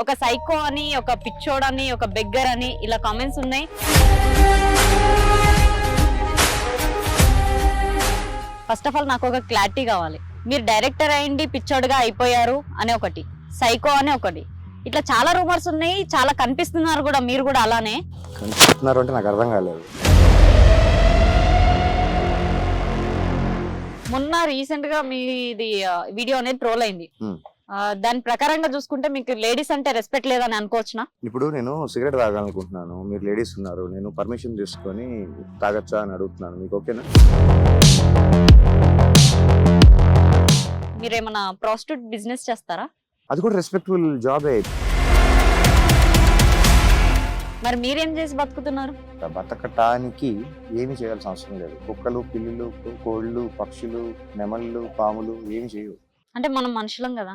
ఒక సైకో అని, ఒక పిచ్చోడని, ఒక బెగ్గర్ అని ఇలా కామెంట్స్ ఉన్నాయి. ఫస్ట్ ఆఫ్ ఆల్ నాకు ఒక క్లారిటీ కావాలి. మీరు డైరెక్టర్ అయ్యింది పిచ్చోడుగా అయిపోయారు అని ఒకటి, సైకో అని ఒకటి, ఇట్లా చాలా రూమర్స్ ఉన్నాయి, చాలా కనిపిస్తున్నారు కూడా. మీరు కూడా అలానే కనిపిస్తున్నారు అంటే నాకు అర్థం కాలేదు. మొన్న రీసెంట్ గా మీది వీడియో అనేది ట్రోల్ అయింది. దాని ప్రకారంగా చూసుకుంటే మీకు లేడీస్ అంటే రెస్పెక్ట్ లేదని అనుకోవచ్చునా? ఇప్పుడు నేను సిగరెట్ తాగాలనుకుంటున్నాను, మీరు లేడీస్ ఉన్నారు, నేను పర్మిషన్ తీసుకొని తాగచ్చా అని అడుగుతున్నాను, మీకు ఓకేనా? మీరేమన్నా ప్రాస్టిట్యూట్ బిజినెస్ చేస్తారా? అది కూడా రెస్పెక్ట్ఫుల్ జాబే. మరి మీరేం చేసి బతుకుతున్నారు? బతకటానికి ఏమి చేయాల్సిన అవసరం లేదు. కుక్కలు, పిల్లులు, కోళ్ళు, పక్షులు, నెమళ్ళు, పాములు ఏమి చేయవు. అంటే మనం మనుషులం కదా.